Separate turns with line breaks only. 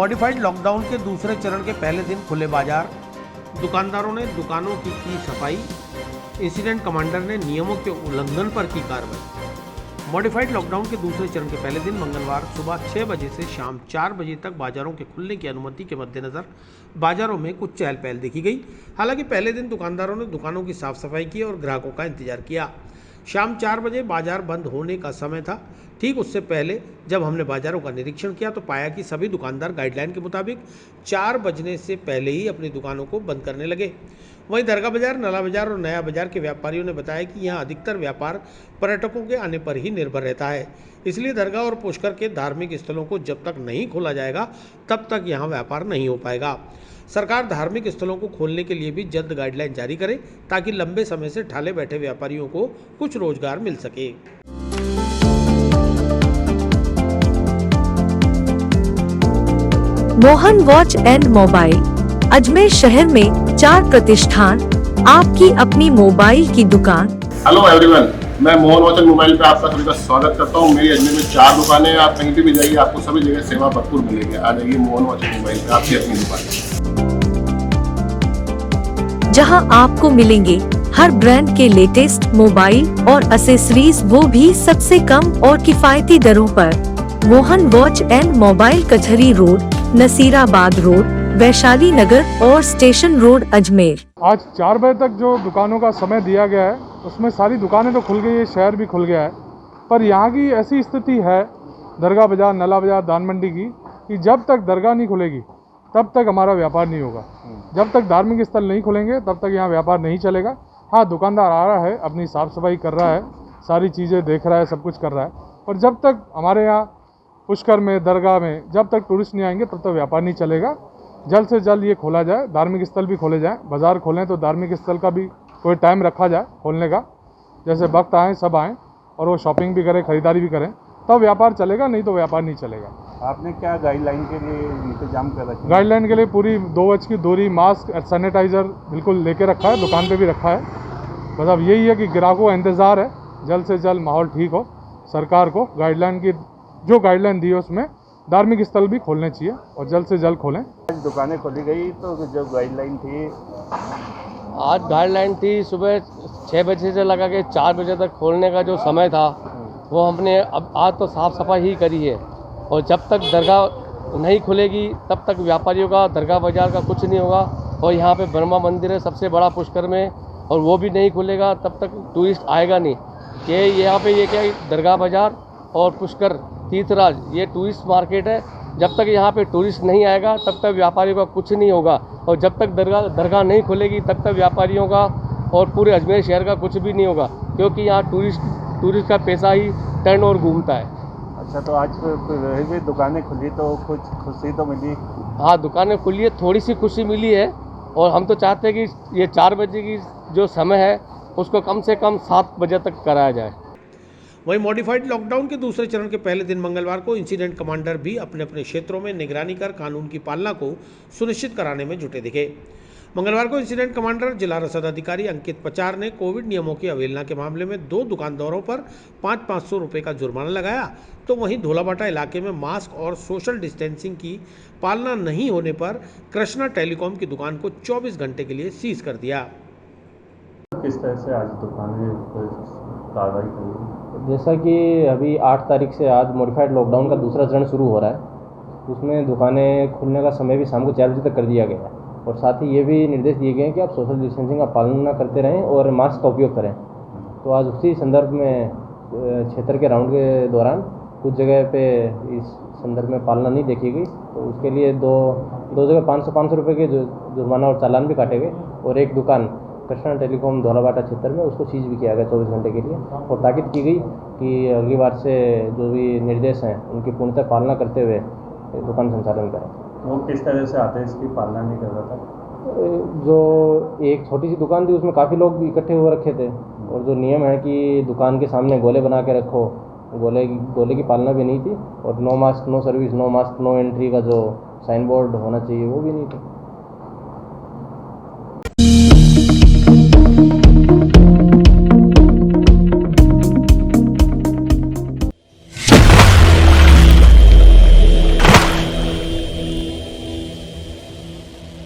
Modified lockdown के दूसरे चरण के पहले दिन खुले बाजार, दुकानदारों ने दुकानों की सफाई, इंसिडेंट कमांडर ने नियमों के उल्लंघन पर की कार्रवाई। मॉडिफाइड लॉकडाउन के दूसरे चरण के पहले दिन मंगलवार सुबह 6 बजे से शाम 4 बजे तक बाजारों के खुलने की अनुमति के मद्देनजर बाजारों में कुछ चहल पहल देखी गई। हालांकि पहले दिन दुकानदारों ने दुकानों की साफ सफाई की और ग्राहकों का इंतजार किया। शाम 4 बजे बाजार बंद होने का समय था। ठीक उससे पहले जब हमने बाजारों का निरीक्षण किया तो पाया कि सभी दुकानदार गाइडलाइन के मुताबिक 4 बजने से पहले ही अपनी दुकानों को बंद करने लगे। वहीं दरगाह बाजार, नला बाजार और नया बाजार के व्यापारियों ने बताया कि यहाँ अधिकतर व्यापार पर्यटकों के आने पर ही निर्भर रहता है, इसलिए दरगाह और पुष्कर के धार्मिक स्थलों को जब तक नहीं खोला जाएगा तब तक यहाँ व्यापार नहीं हो पाएगा। सरकार धार्मिक स्थलों को खोलने के लिए भी जल्द गाइडलाइन जारी करे ताकि लंबे समय से ठाले बैठे व्यापारियों को कुछ रोजगार मिल सके।
Mohan watch and mobile, Ajmer शहर में 4 प्रतिष्ठान, आपकी अपनी मोबाइल की दुकान।
हेलो एवरीवन, मैं मोहन वॉच एंड मोबाइल पे आपका सभी का स्वागत करता हूँ। मेरी अजमेर में 4 दुकानें हैं। आप कहीं भी जाइए आपको सभी जगह सेवा भरपूर मिलेगी। आ जाइए मोहन वॉच एंड मोबाइल पे, आपकी अपनी दुकान,
जहां आपको मिलेंगे हर ब्रांड के लेटेस्ट मोबाइल और एक्सेसरीज, वो भी सबसे कम और किफायती दरों पर। मोहन वॉच एंड मोबाइल, कचहरी रोड, नसीराबाद रोड, वैशाली नगर और स्टेशन रोड, अजमेर।
आज 4 बजे तक जो दुकानों का समय दिया गया है उसमें सारी दुकानें तो खुल गई है, शहर भी खुल गया है, पर यहाँ की ऐसी स्थिति है दरगाह बाजार, नला बाजार, दान मंडी की, कि जब तक दरगाह नहीं खुलेगी तब तक हमारा व्यापार नहीं होगा। जब तक धार्मिक स्थल नहीं खुलेंगे तब तक यहाँ व्यापार नहीं चलेगा। हाँ, दुकानदार आ रहा है, अपनी साफ़ सफाई कर रहा है, सारी चीज़ें देख रहा है, सब कुछ कर रहा है, पर जब तक हमारे यहाँ पुष्कर में, दरगाह में जब तक टूरिस्ट नहीं आएंगे तब तक व्यापार नहीं चलेगा। जल्द से जल्द ये खोला जाए, धार्मिक स्थल भी खोले जाएँ, बाज़ार खोलें तो धार्मिक स्थल का भी कोई टाइम रखा जाए खोलने का, जैसे वक्त आए सब आएँ और वो शॉपिंग भी करें, ख़रीदारी भी करें, तब व्यापार चलेगा, नहीं तो व्यापार नहीं चलेगा।
आपने क्या गाइडलाइन के लिए इंतजाम कर रखा है?
गाइडलाइन के लिए पूरी 2 गज की दूरी, मास्क, सैनिटाइज़र बिल्कुल लेके रखा है, दुकान पे भी रखा है। बस अब यही है कि ग्राहकों का इंतज़ार है जल्द से जल्द माहौल ठीक हो। सरकार को गाइडलाइन की जो गाइडलाइन दी है उसमें धार्मिक स्थल भी खोलने चाहिए और जल्द से जल्द खोलें।
आज दुकानें खोली गई तो जो गाइडलाइन थी,
आज गाइडलाइन थी सुबह 6 बजे से लगा के 4 बजे तक खोलने का जो समय था वो हमने अब आज तो साफ़ सफाई ही करी है, और जब तक दरगाह नहीं खुलेगी तब तक व्यापारियों का, दरगाह बाज़ार का कुछ नहीं होगा। और यहाँ पे ब्रह्मा मंदिर है सबसे बड़ा पुष्कर में, और वो भी नहीं खुलेगा तब तक टूरिस्ट आएगा नहीं। कि यहाँ पे ये क्या, दरगाह बाज़ार और पुष्कर तीर्थराज ये टूरिस्ट मार्केट है। जब तक यहाँ पे टूरिस्ट नहीं आएगा तब तक व्यापारियों का कुछ नहीं होगा, और जब तक दरगाह नहीं खुलेगी तब तक व्यापारियों का और पूरे अजमेर शहर का कुछ भी नहीं होगा, क्योंकि यहाँ टूरिस्ट का पैसा ही टर्न और घूमता है।
अच्छा, तो आज रही भी दुकानें खुली तो कुछ खुशी तो मिली?
हाँ, दुकानें खुली है, थोड़ी सी खुशी मिली है, और हम तो चाहते हैं कि ये 4 बजे की जो समय है उसको कम से कम 7 बजे तक कराया जाए।
वहीं मॉडिफाइड लॉकडाउन के दूसरे चरण के पहले दिन मंगलवार को इंसिडेंट कमांडर भी अपने अपने क्षेत्रों में निगरानी कर कानून की पालना को सुनिश्चित कराने में जुटे दिखे। मंगलवार को इंसिडेंट कमांडर जिला रसद अधिकारी अंकित पचार ने कोविड नियमों की अवहेलना के मामले में 2 दुकानदारों पर 500 रुपये का जुर्माना लगाया। तो वहीं धोलाबाटा इलाके में मास्क और सोशल डिस्टेंसिंग की पालना नहीं होने पर कृष्णा टेलीकॉम की दुकान को 24 घंटे के लिए सीज कर दिया।
किस तरह से आज दुकानें कार्रवाई करी?
जैसा कि अभी 8 तारीख से आज मॉडिफाइड लॉकडाउन का दूसरा चरण शुरू हो रहा है, उसमें दुकानें खुलने का समय भी शाम को 4 बजे तक कर दिया गया है, और साथ ही ये भी निर्देश दिए गए हैं कि आप सोशल डिस्टेंसिंग का पालन करते रहें और मास्क का उपयोग करें। तो आज उसी संदर्भ में क्षेत्र के राउंड के दौरान कुछ जगह पे इस संदर्भ में पालना नहीं देखी गई, तो उसके लिए दो जगह 500 रुपये के जुर्माना और चालान भी काटे गए, और एक दुकान कृष्णा टेलीकॉम धौलाबाटा क्षेत्र में उसको सीज भी किया गया 24 घंटे के लिए, और ताकीद की गई कि अगली बार से जो भी निर्देश हैं उनकी पूर्णतः पालना करते हुए दुकान संचालन करें।
वो किस तरह से आते हैं इसकी पालना नहीं कर रहा था?
जो एक छोटी सी दुकान थी उसमें काफ़ी लोग इकट्ठे हो रखे थे, और जो नियम है कि दुकान के सामने गोले बना के रखो, गोले की पालना भी नहीं थी, और no mask no service, no mask no entry का जो साइन बोर्ड होना चाहिए वो भी नहीं था।